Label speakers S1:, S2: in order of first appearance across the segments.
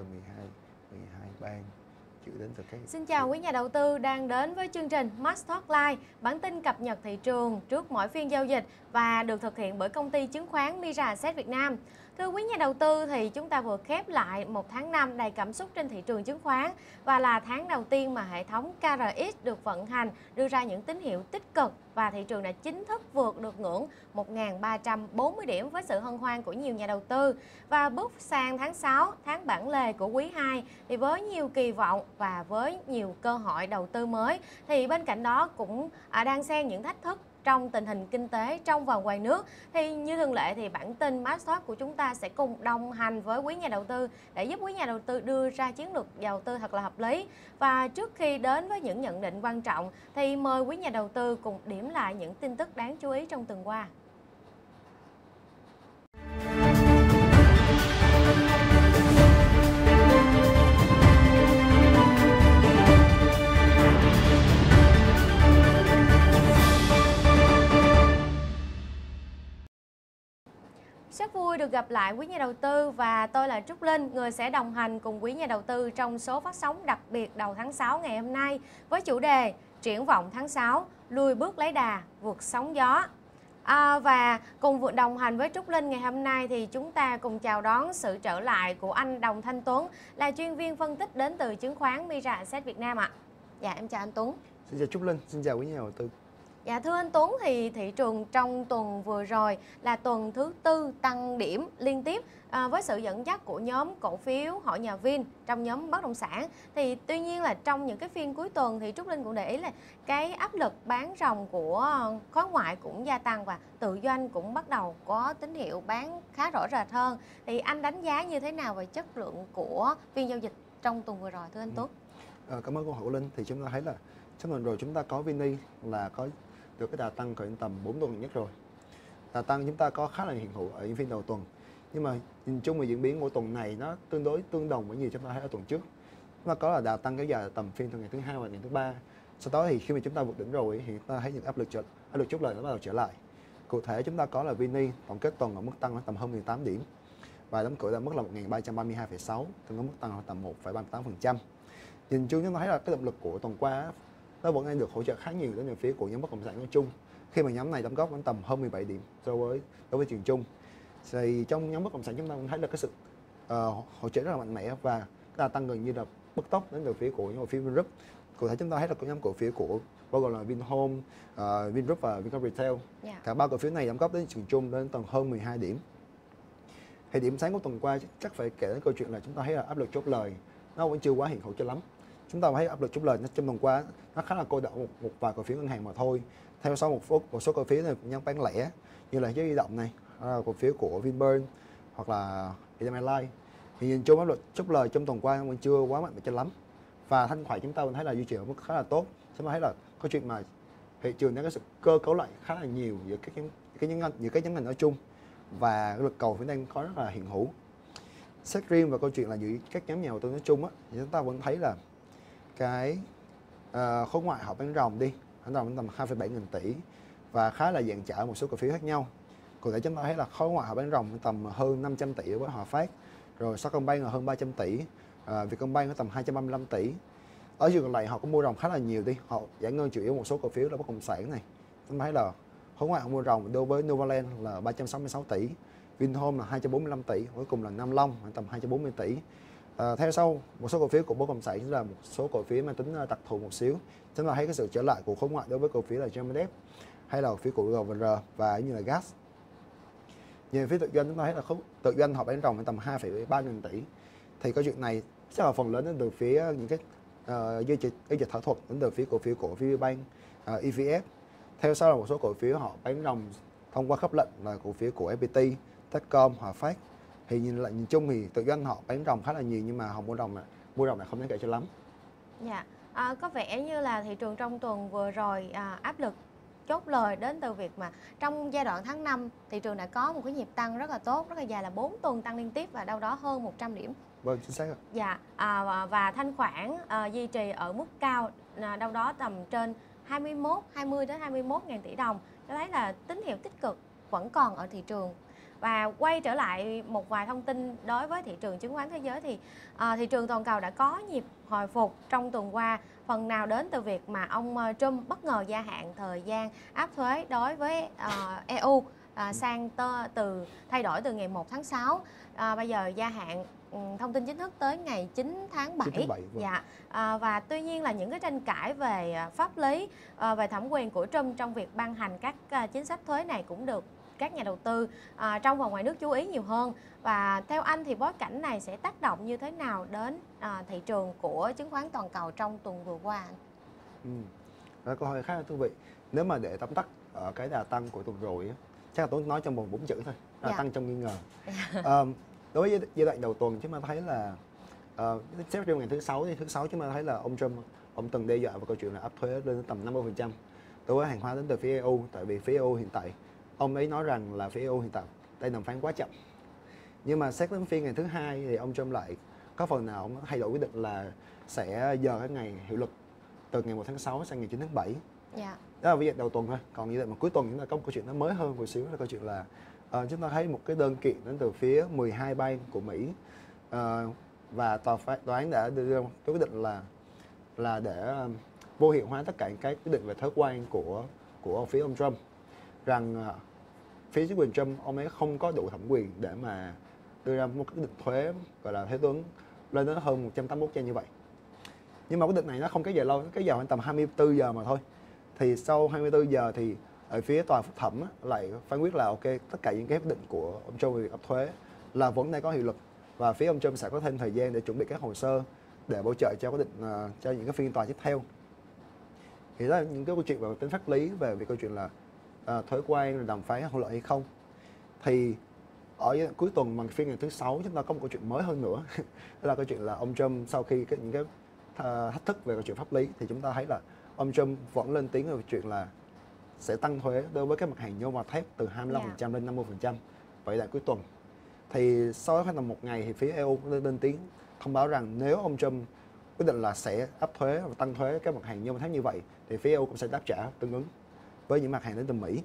S1: từ 12 bang chịu đến từ cái.
S2: Xin chào quý nhà đầu tư đang đến với chương trình Max Talk Live, bản tin cập nhật thị trường trước mỗi phiên giao dịch và được thực hiện bởi công ty chứng khoán Mirae Asset Việt Nam. Thưa quý nhà đầu tư, thì chúng ta vừa khép lại một tháng 5 đầy cảm xúc trên thị trường chứng khoán và là tháng đầu tiên mà hệ thống KRX được vận hành, đưa ra những tín hiệu tích cực và thị trường đã chính thức vượt được ngưỡng 1.340 điểm với sự hân hoan của nhiều nhà đầu tư. Và bước sang tháng 6, tháng bản lề của quý 2 thì với nhiều kỳ vọng và với nhiều cơ hội đầu tư mới, thì bên cạnh đó cũng đang xen những thách thức trong tình hình kinh tế trong và ngoài nước. Thì như thường lệ thì bản tin Max Talk của chúng ta sẽ cùng đồng hành với quý nhà đầu tư để giúp quý nhà đầu tư đưa ra chiến lược đầu tư thật là hợp lý. Và trước khi đến với những nhận định quan trọng thì mời quý nhà đầu tư cùng điểm lại những tin tức đáng chú ý trong tuần qua. Rất vui được gặp lại quý nhà đầu tư và tôi là Trúc Linh, người sẽ đồng hành cùng quý nhà đầu tư trong số phát sóng đặc biệt đầu tháng 6 ngày hôm nay với chủ đề Triển vọng tháng 6, lùi bước lấy đà, vượt sóng gió. Và cùng đồng hành với Trúc Linh ngày hôm nay thì chúng ta cùng chào đón sự trở lại của anh Đồng Thanh Tuấn, là chuyên viên phân tích đến từ chứng khoán Mirae Asset Việt Nam ạ. Dạ, em chào anh Tuấn.
S1: Xin chào Trúc Linh, xin chào quý nhà đầu tư.
S2: Dạ thưa anh Tuấn, thì thị trường trong tuần vừa rồi là tuần thứ tư tăng điểm liên tiếp với sự dẫn dắt của nhóm cổ phiếu Hội Nhà Vin trong nhóm bất động sản. Thì tuy nhiên là trong những cái phiên cuối tuần thì Trúc Linh cũng để ý là cái áp lực bán ròng của khối ngoại cũng gia tăng và tự doanh cũng bắt đầu có tín hiệu bán khá rõ rệt hơn. Thì anh đánh giá như thế nào về chất lượng của phiên giao dịch trong tuần vừa rồi thưa anh Tuấn?
S1: Cảm ơn câu hỏi của Linh. Thì chúng ta thấy là trong tuần rồi chúng ta có Vini là có được cái đà tăng khoảng tầm 4 tuần nhất rồi. Đà tăng chúng ta có khá là hiện hữu ở những phiên đầu tuần. Nhưng mà nhìn chung về diễn biến của tuần này nó tương đồng với nhiều chúng ta thấy ở tuần trước. Chúng ta có là đà tăng kéo dài tầm phiên từ ngày thứ hai và ngày thứ ba. Sau đó thì khi mà chúng ta vượt đỉnh rồi thì chúng ta thấy những áp lực chốt lời nó bắt đầu trở lại. Cụ thể chúng ta có là Vini tổng kết tuần ở mức tăng tầm hơn 18 điểm và đóng cửa ở mức là 1.332,6, tương ứng mức tăng tầm 1,38%. Nhìn chung chúng ta thấy là cái động lực của tuần qua nó vẫn đang được hỗ trợ khá nhiều đến về phía của nhóm bất động sản nói chung, khi mà nhóm này đóng góp đến tầm hơn 17 điểm đối với trường chung. Thì trong nhóm bất động sản chúng ta cũng thấy được cái sự hỗ trợ rất là mạnh mẽ và đà tăng gần như là bứt tốc đến từ phía của nhóm cổ phiếu Vingroup. Cụ thể chúng ta thấy là nhóm cổ phiếu của bao gồm là Vinhome, Vingroup và Vincom Retail. Cả ba cổ phiếu này đóng góp đến trường chung đến tầm hơn 12 điểm. Thì điểm sáng của tuần qua chắc phải kể đến câu chuyện là chúng ta thấy là áp lực chốt lời nó vẫn chưa quá hiện hữu cho lắm. Chúng ta thấy áp lực chốt lời trong tuần qua nó khá là cô đọng một vài cổ phiếu ngân hàng mà thôi. Theo sau một số cổ phiếu này cũng bán lẻ như là Giới Di động này, cổ phiếu của Vinpearl hoặc là Vietnam Airlines. Thì nhìn chung áp lực chốt lời trong tuần qua vẫn chưa quá mạnh cho lắm. Và thanh khoản chúng ta vẫn thấy là duy trì ở mức khá là tốt. Chúng ta thấy là câu chuyện mà thị trường đã có sự cơ cấu lại khá là nhiều giữa các nhóm ngành nói chung và lực cầu vẫn đang có rất là hiện hữu. Xét riêng vào câu chuyện là giữa các nhóm nhà đầu tư nói chung á, thì chúng ta vẫn thấy là cái khối ngoại họ bán ròng bán ròng tầm 2,7 nghìn tỷ và khá là dàn trải một số cổ phiếu khác nhau. Cụ thể chúng ta thấy là khối ngoại họ bán ròng tầm hơn 500 tỷ với Hòa Phát, rồi Sacombank là hơn 300 tỷ, Vietcombank có tầm 235 tỷ. Ở trường lại họ cũng mua ròng khá là nhiều họ giải ngân chủ yếu một số cổ phiếu là bất động sản này. Chúng ta thấy là khối ngoại họ mua ròng đối với Novaland là 366 tỷ, Vinhome là 245 tỷ, cuối cùng là Nam Long tầm 240 tỷ. Theo sau một số cổ phiếu của bất động sản là một số cổ phiếu mang tính đặc thù một xíu. Chúng ta thấy cái sự trở lại của khối ngoại đối với cổ phiếu là GMDF hay là cổ phiếu của GVR và như là gas. Về phía tự doanh chúng ta thấy là tự doanh họ bán ròng tầm 2,3 nghìn tỷ. Thì câu chuyện này sẽ là phần lớn đến từ phía những cái giao dịch thỏa thuận đến từ phía cổ phiếu của VPBank, EVF. Theo sau là một số cổ phiếu họ bán ròng thông qua khớp lệnh là cổ phiếu của FPT, Techcom, Hòa Phát. Thì nhìn chung thì tự doanh họ bán ròng khá là nhiều nhưng mà họ mua ròng này không đáng kể cho lắm.
S2: Dạ, có vẻ như là thị trường trong tuần vừa rồi áp lực chốt lời đến từ việc mà trong giai đoạn tháng 5 thị trường đã có một cái nhịp tăng rất là tốt, rất là dài là 4 tuần tăng liên tiếp và đâu đó hơn 100 điểm.
S1: Vâng, chính xác ạ.
S2: Dạ, và thanh khoản duy trì ở mức cao đâu đó tầm trên 20 đến 21 ngàn tỷ đồng. Tôi thấy là tín hiệu tích cực vẫn còn ở thị trường. Và quay trở lại một vài thông tin đối với thị trường chứng khoán thế giới thì thị trường toàn cầu đã có nhịp hồi phục trong tuần qua, phần nào đến từ việc mà ông Trump bất ngờ gia hạn thời gian áp thuế đối với EU thay đổi từ ngày 1 tháng 6. Bây giờ gia hạn thông tin chính thức tới ngày 9 tháng 7.
S1: 9 tháng 7 vâng.
S2: Dạ. Và tuy nhiên là những cái tranh cãi về pháp lý, về thẩm quyền của Trump trong việc ban hành các chính sách thuế này cũng được các nhà đầu tư trong và ngoài nước chú ý nhiều hơn. Và theo anh thì bối cảnh này sẽ tác động như thế nào đến thị trường của chứng khoán toàn cầu trong tuần vừa qua anh?
S1: Đó, câu hỏi khá là thú vị. Nếu mà để tóm tắt ở cái đà tăng của tuần rồi á, chắc là tôi nói trong vòng 4 chữ thôi, đà tăng trong nghi ngờ. Đối với giai đoạn đầu tuần chúng ta thấy là xét riêng ngày thứ sáu chúng ta thấy là ông Trump ông từng đe dọa vào câu chuyện là áp thuế lên đến tầm 50% đối với hàng hóa đến từ phía EU, tại vì phía EU hiện tại ông ấy nói rằng là phía EU hiện tại đang đàm phán quá chậm. Nhưng mà xét đến phiên ngày thứ hai thì ông Trump lại có phần nào ông thay đổi quyết định là sẽ dời cái ngày hiệu lực từ ngày 1 tháng 6 sang ngày 9 tháng 7. Đó là giai đoạn đầu tuần thôi. Còn như vậy mà cuối tuần chúng ta có một câu chuyện nó mới hơn một xíu, là câu chuyện là chúng ta thấy một cái đơn kiện đến từ phía 12 bang của Mỹ, và tòa án đã đưa ra cái quyết định là để vô hiệu hóa tất cả các quyết định về thuế quan của phía ông Trump, rằng phía chính quyền Trump ông ấy không có đủ thẩm quyền để mà đưa ra một cái quyết định thuế gọi là thuế tướng lên đến hơn 181% như vậy. Nhưng mà quyết định này nó không kéo dài lâu, nó kéo dài khoảng tầm 24 giờ mà thôi. Thì sau 24 giờ thì ở phía tòa phúc thẩm lại phán quyết là ok, tất cả những cái quyết định của ông Trump về áp thuế là vẫn đang có hiệu lực, và phía ông Trump sẽ có thêm thời gian để chuẩn bị các hồ sơ để bổ trợ cho quyết định cho những cái phiên tòa tiếp theo. Thì đó là những cái câu chuyện về tính pháp lý, về câu chuyện là thuế quan rồi đàm phán hậu lợi hay không. Thì ở cuối tuần bằng phiên ngày thứ sáu chúng ta có một câu chuyện mới hơn nữa. Đó là câu chuyện là ông Trump sau khi những cái thách thức về câu chuyện pháp lý thì chúng ta thấy là ông Trump vẫn lên tiếng về chuyện là sẽ tăng thuế đối với các mặt hàng nhôm và thép từ 25% lên 50%. Vậy là cuối tuần. Thì sau đó khoảng tầm một ngày thì phía EU lên tiếng thông báo rằng nếu ông Trump quyết định là sẽ áp thuế và tăng thuế các mặt hàng nhôm và thép như vậy thì phía EU cũng sẽ đáp trả tương ứng với những mặt hàng đến từ Mỹ.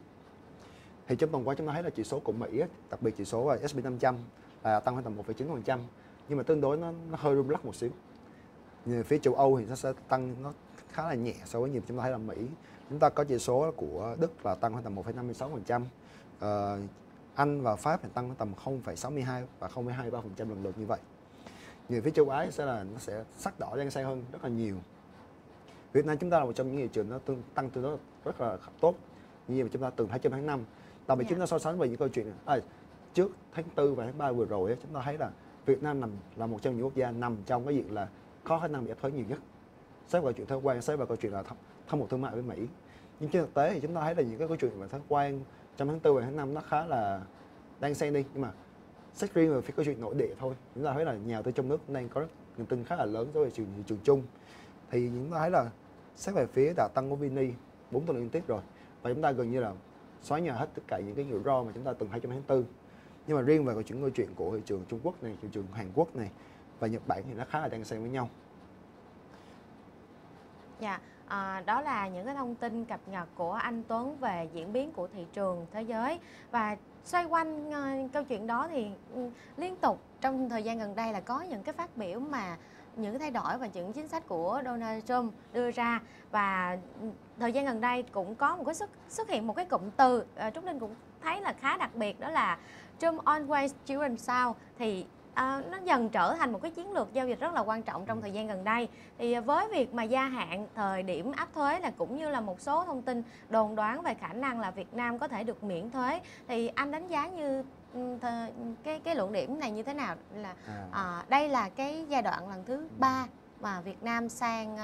S1: Thì trong tuần qua chúng ta thấy là chỉ số của Mỹ, đặc biệt chỉ số là S&P 500 là tăng khoảng tầm 1,9%, nhưng mà tương đối nó hơi rung lắc một xíu. Như phía châu Âu thì nó sẽ tăng nó khá là nhẹ so với nhịp chúng ta thấy là Mỹ. Chúng ta có chỉ số của Đức là tăng khoảng tầm 1,56%, Anh và Pháp thì tăng tầm 0,62 và 0,23% lần lượt như vậy. Như phía châu Á nó sẽ sắc đỏ đang sang hơn rất là nhiều. Việt Nam chúng ta là một trong những thị trường nó tăng tương đối rất là tốt, như mà chúng ta từng thấy trong tháng 5. Đặc biệt chúng ta so sánh về những câu chuyện trước tháng 4 và tháng 3 vừa rồi chúng ta thấy là Việt Nam là một trong những quốc gia nằm trong cái diện là có khả năng bị áp thuế nhiều nhất. Xét vào chuyện thuế quan, xét vào câu chuyện là thâm hụt thương mại với Mỹ. Nhưng trên thực tế thì chúng ta thấy là những cái câu chuyện về thuế quan trong tháng 4 và tháng 5 nó khá là đang xen đi, nhưng mà xét riêng về phía câu chuyện nội địa thôi, chúng ta thấy là nhà đầu tư trong nước đang có niềm tin khá là lớn đối với thị trường chung. Thì chúng ta thấy là xét về phía đà tăng của Vini 4 tuần liên tiếp rồi, và chúng ta gần như là xóa nhòa hết tất cả những cái rủi ro mà chúng ta từng thấy trong tháng 4. Nhưng mà riêng về câu chuyện của thị trường Trung Quốc này, thị trường Hàn Quốc này và Nhật Bản thì nó khá là đang xen với nhau.
S2: Đó là những cái thông tin cập nhật của anh Tuấn về diễn biến của thị trường thế giới. Và xoay quanh câu chuyện đó thì liên tục trong thời gian gần đây là có những cái phát biểu mà những cái thay đổi và những chính sách của Donald Trump đưa ra. Và thời gian gần đây cũng có một cái xuất hiện một cái cụm từ Trúc Linh cũng thấy là khá đặc biệt, đó là Trump always children south. Thì nó dần trở thành một cái chiến lược giao dịch rất là quan trọng trong thời gian gần đây. Thì với việc mà gia hạn thời điểm áp thuế là cũng như là một số thông tin đồn đoán về khả năng là Việt Nam có thể được miễn thuế, thì anh đánh giá như cái luận điểm này như thế nào? Là đây là cái giai đoạn lần thứ 3 mà Việt Nam sang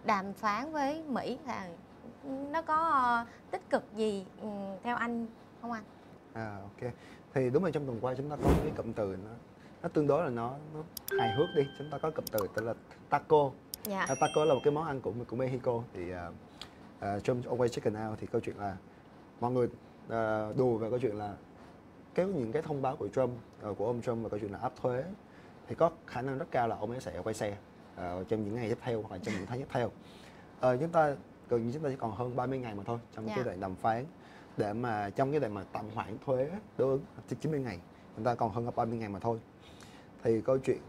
S2: đàm phán với Mỹ, nó có tích cực gì theo anh không anh?
S1: Ok. Thì đúng là trong tuần qua chúng ta có cái cụm từ nó tương đối là nó hài hước đi. Chúng ta có cụm từ tên là taco. Taco là một cái món ăn của Mexico. Thì Trump always chicken out, thì câu chuyện là mọi người đùa về câu chuyện là những cái thông báo của Trump, của ông Trump về câu chuyện là áp thuế thì có khả năng rất cao là ông ấy sẽ quay xe trong những ngày tiếp theo hoặc trong những tháng tiếp theo. Chúng ta gần như chúng ta chỉ còn hơn 30 ngày mà thôi trong cái đoạn đàm phán. để mà trong cái đoạn mà tạm hoãn thuế đối ứng 90 ngày, chúng ta còn hơn 30 ngày mà thôi. Thì câu chuyện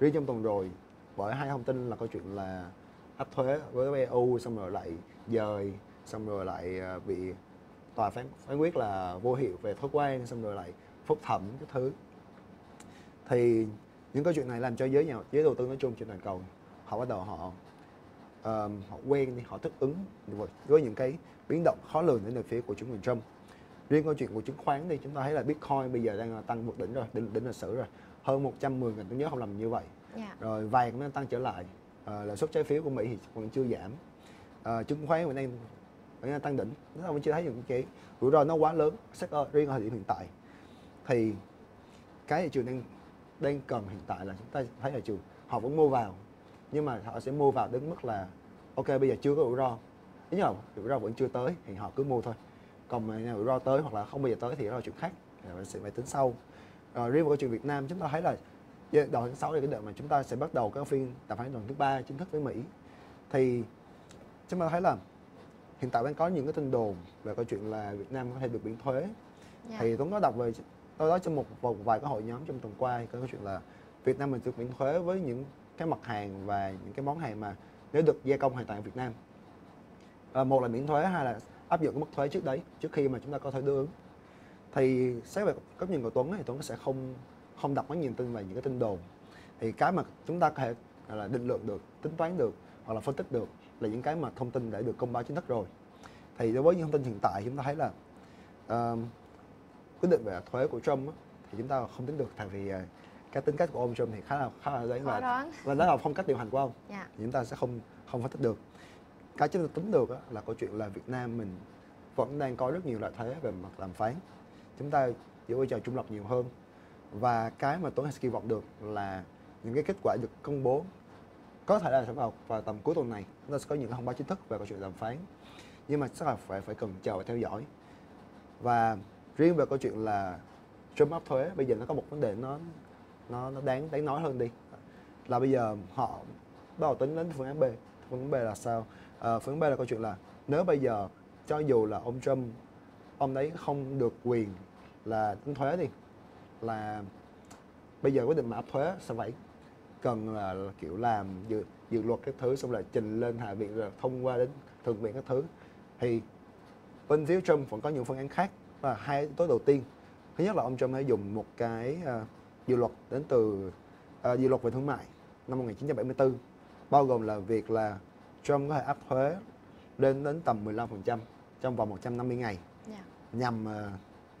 S1: riêng trong tuần rồi bởi hai thông tin là câu chuyện là áp thuế với EU, xong rồi lại dời, xong rồi lại bị tòa phán quyết là vô hiệu về thuế quan, xong rồi lại phúc thẩm cái thứ. Thì những câu chuyện này làm cho giới đầu tư nói chung trên toàn cầu họ bắt đầu họ quen đi, họ thích ứng với những cái biến động khó lường đến từ phía của chính quyền Trump. Riêng câu chuyện của chứng khoán thì chúng ta thấy là Bitcoin bây giờ đang tăng vượt đỉnh rồi, đỉnh lịch sử rồi, hơn 110.000, tôi nhớ không lầm như vậy. Rồi vàng cũng đang tăng trở lại, lãi suất trái phiếu của Mỹ thì vẫn chưa giảm, chứng khoán vẫn đang tăng đỉnh. Chúng ta vẫn chưa thấy những cái rủi ro nó quá lớn riêng ở thời điểm hiện tại. Thì cái thị trường đang cần hiện tại là chúng ta thấy là họ vẫn mua vào, nhưng mà họ sẽ mua vào đến mức là ok bây giờ chưa có rủi ro, ý là rủi ro vẫn chưa tới thì họ cứ mua thôi. Còn mà rủi ro tới hoặc là không bao giờ tới thì đó là chuyện khác, sẽ phải tính sau. Riêng vào câu chuyện Việt Nam, chúng ta thấy là đầu tháng 6 là cái đợt mà chúng ta sẽ bắt đầu các phiên đàm phán tuần thứ 3 chính thức với Mỹ. Thì chúng ta thấy là hiện tại đang có những cái tin đồn về câu chuyện là Việt Nam có thể được miễn thuế. Thì Tuấn có đọc về tôi đó trong một vài cái hội nhóm trong tuần qua, có câu chuyện là Việt Nam mình được miễn thuế với những cái mặt hàng và những cái món hàng mà nếu được gia công hoàn toàn ở Việt Nam. Một là miễn thuế, hai là áp dụng cái mức thuế trước đấy, trước khi mà chúng ta có thể đối ứng. Thì xét về góc nhìn của Tuấn thì Tuấn sẽ không đọc quá nhiều tin về những cái tin đồn. Thì cái mà chúng ta có thể là định lượng được, tính toán được hoặc là phân tích được là những cái mà thông tin đã được công bố chính thức rồi. Thì đối với những thông tin hiện tại chúng ta thấy là quyết định về thuế của Trump thì chúng ta không tính được, tại vì cái tính cách của ông Trump thì khá là đấy, và đó là phong cách điều hành của ông. Thì chúng ta sẽ không phân tích được. Cái chúng ta tính được là câu chuyện là Việt Nam mình vẫn đang có rất nhiều loại thuế về mặt đàm phán, chúng ta giữ vai trò trung lập nhiều hơn. Và cái mà Tuấn kỳ vọng được là những cái kết quả được công bố có thể là sẽ vào tầm cuối tuần này, chúng ta sẽ có những thông báo chính thức về câu chuyện đàm phán, nhưng mà chắc là phải cần chờ và theo dõi. Và riêng về câu chuyện là Trump áp thuế, bây giờ nó có một vấn đề nó đáng nói hơn đi, là bây giờ họ bắt đầu tính đến phương án B. Phương án B là sao? Phương án B là câu chuyện là nếu bây giờ cho dù là ông Trump, ông đấy không được quyền là tính thuế đi, là bây giờ quyết định mà áp thuế sẽ phải cần là kiểu làm dự luật các thứ, xong là trình lên Hạ viện rồi thông qua đến Thượng viện các thứ. Thì bên phía Trump vẫn có những phương án khác, và hai yếu tố đầu tiên, thứ nhất là ông Trump đã dùng một cái dự luật đến từ dự luật về thương mại năm 1974, bao gồm là việc là Trump có thể áp thuế lên đến tầm 15% trong vòng 150 ngày, nhằm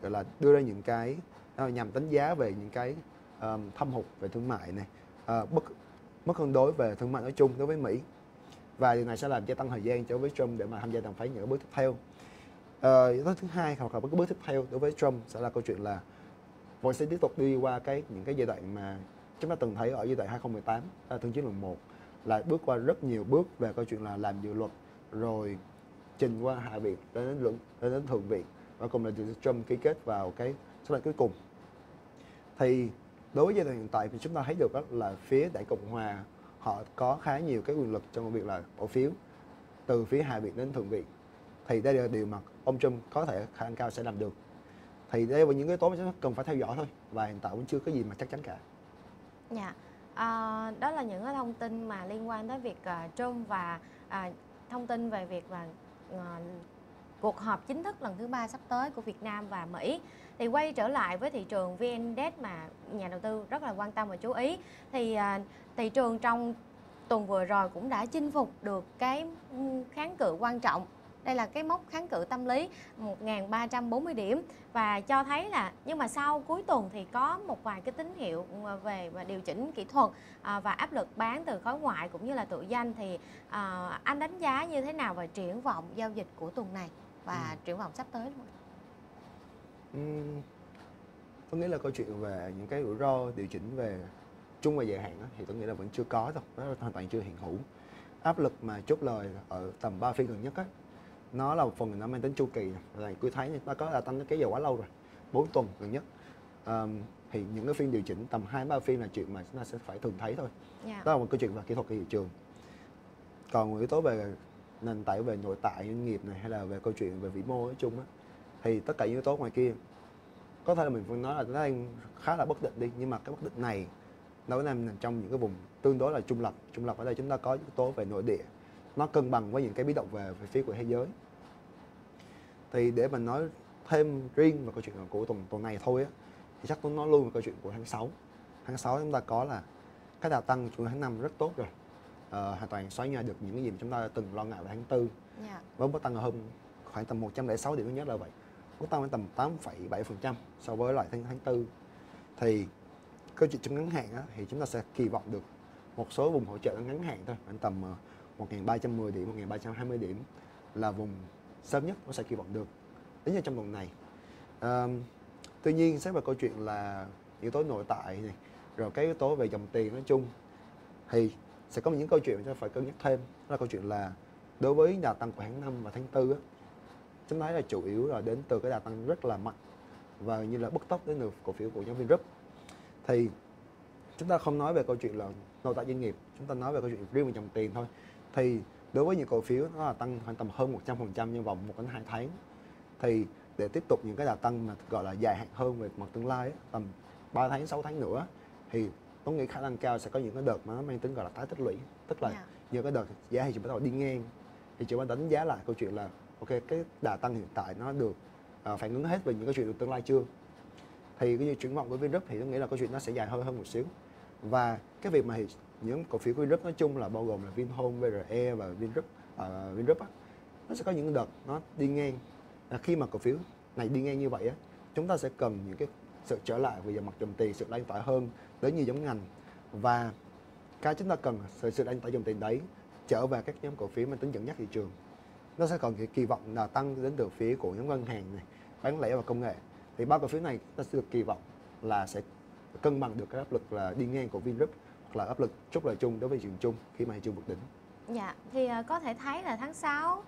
S1: gọi là đưa ra những cái nhằm đánh giá về những cái thâm hụt về thương mại này, mất cân đối về thương mại nói chung đối với Mỹ, và điều này sẽ làm gia tăng thời gian cho với Trump để mà tham gia đàm phán những bước tiếp theo. Yếu tố thứ hai hoặc là cái bước tiếp theo đối với Trump sẽ là câu chuyện là vẫn sẽ tiếp tục đi qua những cái giai đoạn mà chúng ta từng thấy ở giai đoạn 2018 thương chiến lần 1, là bước qua rất nhiều bước về câu chuyện là làm dự luật rồi trình qua Hạ viện đến Thượng viện, và cùng là Trump ký kết vào cái số lần cuối cùng. Thì đối với giai đoạn hiện tại thì chúng ta thấy được là phía Đảng Cộng Hòa họ có khá nhiều cái quyền lực trong việc là bỏ phiếu từ phía Hạ viện đến Thượng viện. Thì đây là điều mà ông Trump có thể khả năng cao sẽ làm được. Thì đây là những cái yếu tố mà chúng ta cần phải theo dõi thôi, và hiện tại cũng chưa có gì mà chắc chắn cả.
S2: Đó là những cái thông tin mà liên quan tới việc Trump và thông tin về việc là cuộc họp chính thức lần thứ 3 sắp tới của Việt Nam và Mỹ. Thì quay trở lại với thị trường VN Index mà nhà đầu tư rất là quan tâm và chú ý, thì thị trường trong tuần vừa rồi cũng đã chinh phục được cái kháng cự quan trọng. Đây là cái mốc kháng cự tâm lý 1.340 điểm, và cho thấy là, nhưng mà sau cuối tuần thì có một vài cái tín hiệu về điều chỉnh kỹ thuật và áp lực bán từ khối ngoại cũng như là tự doanh. Thì anh đánh giá như thế nào về triển vọng giao dịch của tuần này và triển vọng sắp tới luôn?
S1: Tôi nghĩ là câu chuyện về những cái rủi ro điều chỉnh về trung và dài hạn thì tôi nghĩ là vẫn chưa có đâu, nó hoàn toàn chưa hiện hữu. Áp lực mà chốt lời ở tầm 3 phiên gần nhất nó là một phần nó mang tính chu kỳ, là cuối tháng nó có là tăng kéo dài quá lâu rồi, 4 tuần gần nhất. Thì những cái phiên điều chỉnh tầm 2-3 phiên là chuyện mà chúng ta sẽ phải thường thấy thôi. Đó là một câu chuyện về kỹ thuật thị trường. Còn yếu tố về nền tảng, về nội tại doanh nghiệp này, hay là về câu chuyện về vĩ mô nói chung thì tất cả những yếu tố ngoài kia có thể là mình vẫn nói là nó đang khá là bất định đi, nhưng mà cái bất định này nó vẫn nằm trong những cái vùng tương đối là trung lập. Trung lập ở đây chúng ta có yếu tố về nội địa, nó cân bằng với những cái biến động về phía của thế giới. Thì để mình nói thêm riêng về câu chuyện của tuần này thôi á, thì chắc tôi nói luôn về câu chuyện của tháng 6. Tháng 6 chúng ta có là cái đà tăng của tháng 5 rất tốt rồi, hoàn toàn xóa nhòa được những cái gì mà chúng ta từng lo ngại vào tháng 4. Với mức tăng ở hơn khoảng tầm 106 điểm, nhất là vậy, mức tăng khoảng tầm 8,7% so với lại tháng 4. Thì câu chuyện trong ngắn hạn á, thì chúng ta sẽ kỳ vọng được một số vùng hỗ trợ ngắn hạn thôi, khoảng tầm 1.310 điểm, 1.320 điểm là vùng sớm nhất nó sẽ kỳ vọng được đến như trong tuần này. Tuy nhiên xét về câu chuyện là yếu tố nội tại này, rồi cái yếu tố về dòng tiền nói chung, thì sẽ có những câu chuyện chúng ta phải cân nhắc thêm. Đó là câu chuyện là đối với đà tăng của tháng 5 và tháng 4 á, chúng ta thấy là chủ yếu là đến từ cái đà tăng rất là mạnh và như là bứt tốc đến từ cổ phiếu của nhóm Vingroup. Thì chúng ta không nói về câu chuyện là nội tại doanh nghiệp, chúng ta nói về câu chuyện riêng về dòng tiền thôi. Thì đối với những cổ phiếu nó là tăng khoảng tầm hơn 100% trong vòng 1 đến 2 tháng, thì để tiếp tục những cái đà tăng mà gọi là dài hạn hơn về mặt tương lai, tầm 3 tháng, 6 tháng nữa, thì tôi nghĩ khả năng cao sẽ có những cái đợt mà nó mang tính gọi là tái tích lũy. Tức là những cái đợt giá thị trường bắt đầu đi ngang, thì chúng ta đánh giá lại câu chuyện là ok, cái đà tăng hiện tại nó được phản ứng hết về những cái chuyện tương lai chưa. Thì cái triển vọng của Vingroup thì tôi nghĩ là câu chuyện nó sẽ dài hơi hơn một xíu. Và cái việc mà những cổ phiếu của Vingroup nói chung là bao gồm là Vinhome, VRE và Vingroup á, nó sẽ có những đợt nó đi ngang. Khi mà cổ phiếu này đi ngang như vậy á, chúng ta sẽ cần những cái sự trở lại về mặt dòng tiền, sự lan tỏa hơn đến nhiều giống ngành, và cái chúng ta cần sự lan tỏa dòng tiền đấy trở về các nhóm cổ phiếu mang tính dẫn dắt thị trường. Nó sẽ còn cái kỳ vọng là tăng đến từ phía của nhóm ngân hàng này, bán lẻ và công nghệ. Thì ba cổ phiếu này nó sẽ được kỳ vọng là sẽ cân bằng được cái áp lực là đi ngang của Vingroup, hoặc là áp lực chốt lời chung đối với thị trường chung khi mà thị trường vượt đỉnh.
S2: Dạ, thì có thể thấy là tháng 6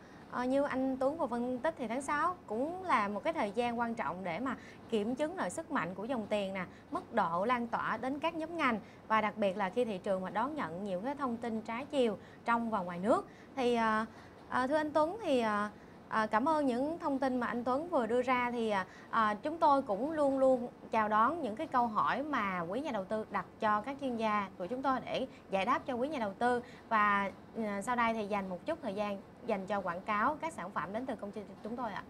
S2: như anh Tuấn vừa phân tích thì tháng 6 cũng là một cái thời gian quan trọng để mà kiểm chứng lại sức mạnh của dòng tiền nè, mức độ lan tỏa đến các nhóm ngành, và đặc biệt là khi thị trường mà đón nhận nhiều cái thông tin trái chiều trong và ngoài nước. Thì thưa anh Tuấn, thì cảm ơn những thông tin mà anh Tuấn vừa đưa ra. Thì chúng tôi cũng luôn luôn chào đón những cái câu hỏi mà quý nhà đầu tư đặt cho các chuyên gia của chúng tôi để giải đáp cho quý nhà đầu tư. Và sau đây thì dành một chút thời gian dành cho quảng cáo các sản phẩm đến từ công ty chúng tôi ạ.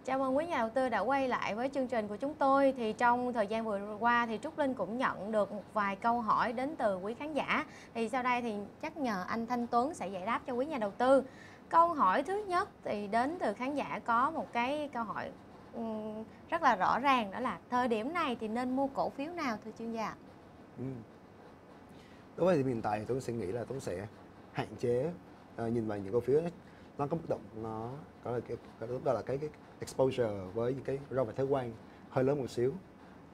S2: Chào mừng quý nhà đầu tư đã quay lại với chương trình của chúng tôi. Thì trong thời gian vừa qua thì Trúc Linh cũng nhận được một vài câu hỏi đến từ quý khán giả. Thì sau đây thì chắc nhờ anh Thanh Tuấn sẽ giải đáp cho quý nhà đầu tư. Câu hỏi thứ nhất thì đến từ khán giả có một cái câu hỏi rất là rõ ràng, đó là thời điểm này thì nên mua cổ phiếu nào thưa chuyên gia?
S1: Đối với hiện tại thì tôi sẽ nghĩ là tôi sẽ hạn chế nhìn vào những cổ phiếu nó có bất động, nó có là cái exposure với những cái rau và thuế quan hơi lớn một xíu.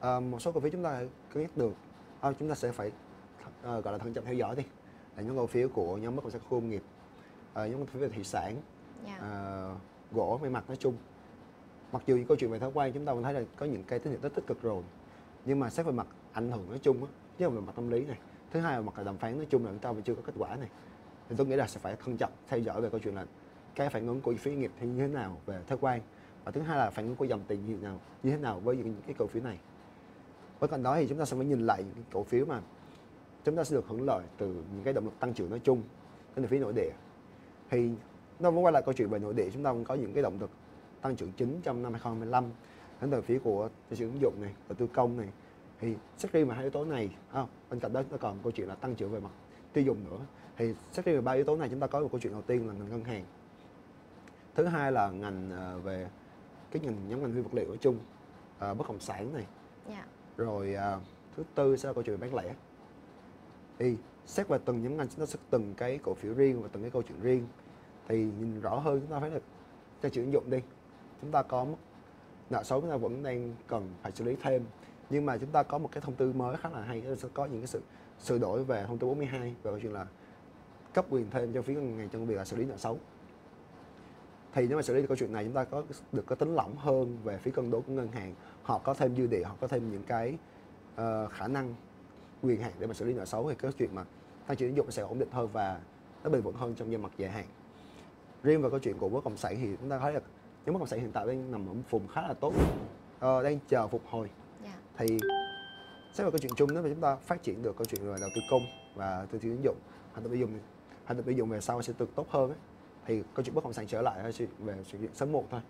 S1: Một số cổ phiếu chúng ta cân nhắc được, chúng ta sẽ phải gọi là thận trọng theo dõi đi, là những cổ phiếu của nhóm bất động sản khu công nghiệp, những cổ phiếu về thủy sản, gỗ, may mặc nói chung. Mặc dù những câu chuyện về thuế quan chúng ta vẫn thấy là có những cái tín hiệu rất tích cực rồi, nhưng mà xét về mặt ảnh hưởng nói chung á, nhất là về mặt tâm lý này, thứ hai là mặt là đàm phán nói chung là chúng ta vẫn chưa có kết quả này, thì tôi nghĩ là sẽ phải thận trọng theo dõi về câu chuyện là cái phản ứng của phía nghiệp thì như thế nào về thuế quan, và thứ hai là phản ứng của dòng tiền như thế nào với những cái cổ phiếu này. Bên cạnh đó thì chúng ta sẽ phải nhìn lại những cái cổ phiếu mà chúng ta sẽ được hưởng lợi từ những cái động lực tăng trưởng nói chung đến từ phía nội địa. Thì nó vẫn quay lại câu chuyện về nội địa, chúng ta vẫn có những cái động lực tăng trưởng chính trong năm 2025 đến từ phía của thị trường ứng dụng này, đầu tư công này. Thì xét riêng về hai yếu tố này, bên cạnh đó nó còn câu chuyện là tăng trưởng về mặt tiêu dùng nữa. Thì xét riêng về ba yếu tố này, chúng ta có một câu chuyện đầu tiên là ngành ngân hàng, thứ hai là ngành về cái nhóm ngành nguyên vật liệu nói chung, bất động sản này, rồi thứ tư sẽ là câu chuyện bán lẻ. Thì xét về từng nhóm ngành, chúng ta sẽ từng cái cổ phiếu riêng và từng cái câu chuyện riêng. Thì nhìn rõ hơn, chúng ta thấy là tăng trưởng ứng dụng đi, chúng ta có mức nợ xấu chúng ta vẫn đang cần phải xử lý thêm, nhưng mà chúng ta có một cái thông tư mới khá là hay, sẽ có những cái sự sửa đổi về thông tư 42 về câu chuyện là cấp quyền thêm cho phía ngân hàng trong việc là xử lý nợ xấu. Thì nếu mà xử lý được câu chuyện này, chúng ta có được có tính lỏng hơn về phía cân đối của ngân hàng, họ có thêm dư địa, họ có thêm những cái khả năng quyền hạn để mà xử lý nợ xấu, thì cái chuyện mà tăng trưởng tín dụng sẽ ổn định hơn và nó bền vững hơn trong giai mặt dài hạn. Riêng về câu chuyện của bất động sản thì chúng ta thấy là nhóm bất động sản hiện tại đang nằm ở vùng khá là tốt, đang chờ phục hồi. Thì xét về câu chuyện chung, nếu mà chúng ta phát triển được câu chuyện về đầu tư công và tư tín dụng, hành động tiêu dùng về sau sẽ được tốt hơn ấy, thì câu chuyện bất động sản trở lại về sự kiện sớm muộn thôi.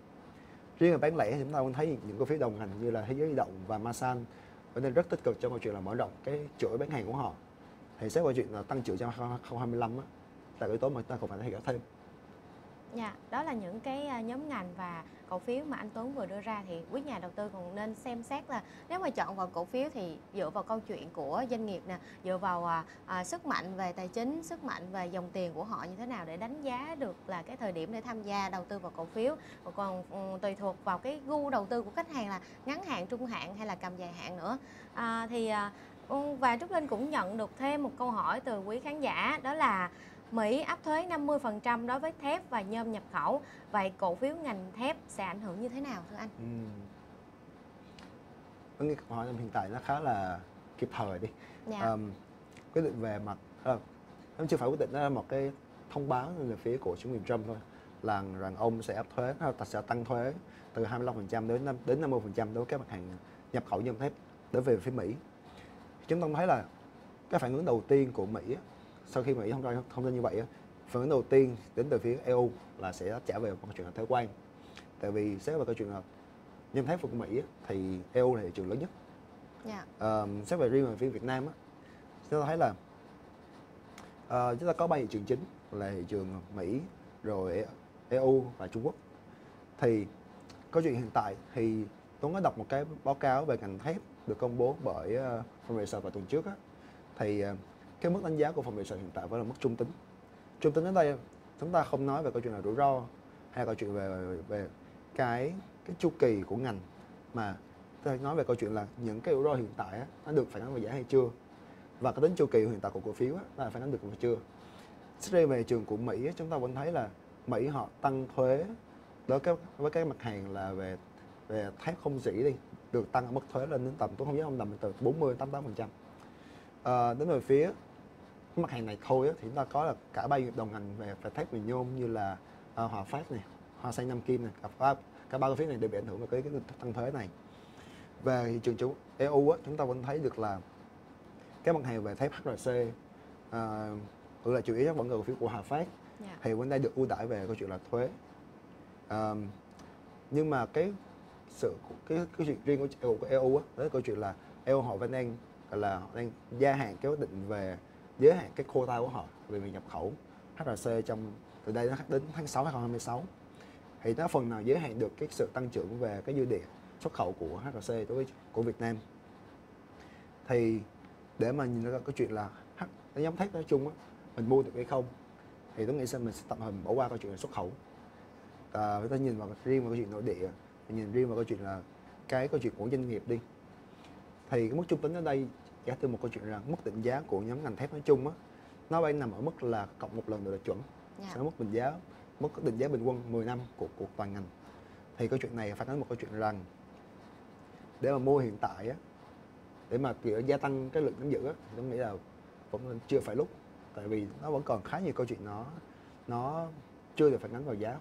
S1: Riêng về bán lẻ thì chúng ta cũng thấy những cổ phiếu đồng hành như là Thế Giới Di Động và Masan vẫn đang rất tích cực trong câu chuyện là mở rộng cái chuỗi bán hàng của họ. Thì xét về chuyện là tăng trưởng trong 2025 á, là yếu tố mà chúng ta còn phải hiểu thêm.
S2: Đó là những cái nhóm ngành và cổ phiếu mà anh Tuấn vừa đưa ra, thì quý nhà đầu tư còn nên xem xét là nếu mà chọn vào cổ phiếu thì dựa vào câu chuyện của doanh nghiệp nè, dựa vào sức mạnh về tài chính, sức mạnh về dòng tiền của họ như thế nào để đánh giá được là cái thời điểm để tham gia đầu tư vào cổ phiếu. Còn tùy thuộc vào cái gu đầu tư của khách hàng là ngắn hạn, trung hạn hay là cầm dài hạn nữa. Và Trúc Linh cũng nhận được thêm một câu hỏi từ quý khán giả, đó là Mỹ áp thuế 50% đối với thép và nhôm nhập khẩu. Vậy cổ phiếu ngành thép sẽ ảnh hưởng như thế nào thưa anh?
S1: Cái câu hỏi hiện tại nó khá là kịp thời đi. Quyết định về mặt em chưa phải quyết định, đó là một cái thông báo về phía của chính quyền Trump thôi, là rằng ông sẽ áp thuế, sẽ tăng thuế từ 25% đến 50% đối với các mặt hàng nhập khẩu nhôm thép đối về phía Mỹ. Chúng ta thấy là cái phản ứng đầu tiên của Mỹ sau khi Mỹ thông tin như vậy, phản ứng đầu tiên đến từ phía EU là sẽ trả về câu chuyện là thuế quan. Tại vì xét về câu chuyện là nhôm thép của Mỹ thì EU là thị trường lớn nhất. Xét về riêng về phía Việt Nam chúng ta thấy là chúng ta có 3 thị trường chính là thị trường Mỹ, rồi EU và Trung Quốc. Thì câu chuyện hiện tại thì Tuấn có đọc một cái báo cáo về ngành thép được công bố bởi Phòng Research vào tuần trước thì cái mức đánh giá của Phòng Research hiện tại vẫn là mức trung tính. Trung tính ở đây chúng ta không nói về câu chuyện là rủi ro hay câu chuyện về cái chu kỳ của ngành, mà ta nói về câu chuyện là những cái rủi ro hiện tại nó được phản ánh vào giá hay chưa, và cái tính chu kỳ hiện tại của cổ phiếu nó là phản ánh được hay chưa. Riêng về trường của Mỹ, chúng ta vẫn thấy là Mỹ họ tăng thuế đối với các mặt hàng là về thép không rỉ đi, được tăng ở mức thuế lên đến tầm, tôi không nhớ không, tầm từ 40 đến 88%. Đến về phía mặt hàng này thôi thì chúng ta có là cả 3 đồng ngành về thép và nhôm như là Hòa Phát này, Hoa Xay Nam Kim này, cả 3 cổ phiếu này đều bị ảnh hưởng bởi cái tăng thuế này. Về thị trường chủ EU chúng ta vẫn thấy được là các mặt hàng về thép HRC là chủ yếu vẫn là cổ phiếu của Hòa Phát, thì vẫn đang được ưu đãi về câu chuyện là thuế. Nhưng mà cái chuyện riêng của EU đó là câu chuyện là EU họ vẫn đang gia hạn cái quyết định về giới hạn cái quota của họ về việc nhập khẩu HRC từ đây đến tháng 6 2026, thì nó phần nào giới hạn được cái sự tăng trưởng về cái dư địa xuất khẩu của HRC đối với của Việt Nam. Thì để mà nhìn ra cái chuyện là cái nhóm thép nói chung mình mua được hay không, thì tôi nghĩ mình sẽ tạm thời bỏ qua câu chuyện là xuất khẩu. Chúng ta nhìn vào riêng vào câu chuyện nội địa, mình nhìn riêng vào câu chuyện là cái câu chuyện của doanh nghiệp đi, thì cái mức trung tính ở đây giả từ một câu chuyện rằng mức định giá của nhóm ngành thép nói chung nó đang nằm ở mức là cộng một lần được chuẩn, sẽ mức định giá bình quân 10 năm của toàn ngành. Thì câu chuyện này phải nói một câu chuyện rằng để mà mua hiện tại để mà kiểu gia tăng cái lượng nắm giữ thì tôi nghĩ là vẫn chưa phải lúc, tại vì nó vẫn còn khá nhiều câu chuyện nó chưa được phản ánh vào giá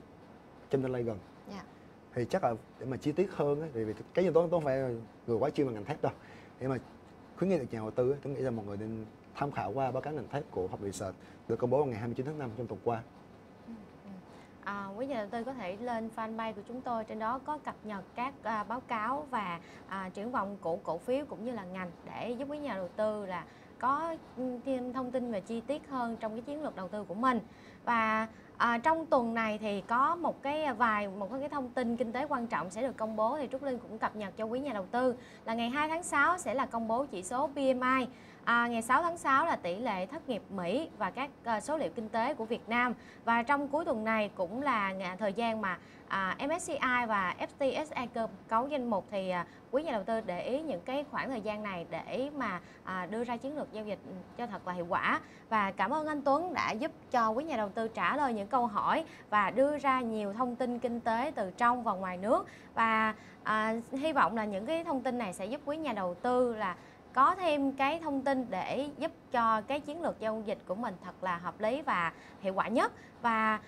S1: trong tương lai gần. Thì chắc là để mà chi tiết hơn thì vì cái như tôi không phải người quá chuyên về ngành thép đâu, để mà khuyến nghị được nhà đầu tư tôi nghĩ là mọi người nên tham khảo qua báo cáo ngành thép của Phòng Research được công bố vào ngày 29 tháng 5 trong tuần qua.
S2: Quý nhà đầu tư có thể lên fanpage của chúng tôi, trên đó có cập nhật các báo cáo và triển vọng của cổ phiếu cũng như là ngành để giúp quý nhà đầu tư là có thêm thông tin về chi tiết hơn trong cái chiến lược đầu tư của mình. Và trong tuần này thì có một cái thông tin kinh tế quan trọng sẽ được công bố, thì Trúc Linh cũng cập nhật cho quý nhà đầu tư là ngày 2 tháng 6 sẽ là công bố chỉ số PMI. Ngày 6 tháng 6 là tỷ lệ thất nghiệp Mỹ và các số liệu kinh tế của Việt Nam. Và trong cuối tuần này cũng là thời gian mà MSCI và FTSE cơ cấu danh mục, thì quý nhà đầu tư để ý những cái khoảng thời gian này để mà đưa ra chiến lược giao dịch cho thật là hiệu quả. Và cảm ơn anh Tuấn đã giúp cho quý nhà đầu tư trả lời những câu hỏi và đưa ra nhiều thông tin kinh tế từ trong và ngoài nước. Và hy vọng là những cái thông tin này sẽ giúp quý nhà đầu tư là có thêm cái thông tin để giúp cho cái chiến lược giao dịch của mình thật là hợp lý và hiệu quả nhất. Và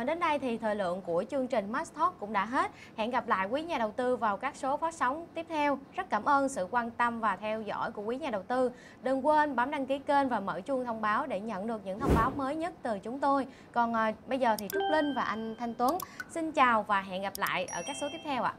S2: đến đây thì thời lượng của chương trình Max Talk cũng đã hết. Hẹn gặp lại quý nhà đầu tư vào các số phát sóng tiếp theo. Rất cảm ơn sự quan tâm và theo dõi của quý nhà đầu tư. Đừng quên bấm đăng ký kênh và mở chuông thông báo để nhận được những thông báo mới nhất từ chúng tôi. Còn bây giờ thì Trúc Linh và anh Thanh Tuấn xin chào và hẹn gặp lại ở các số tiếp theo ạ.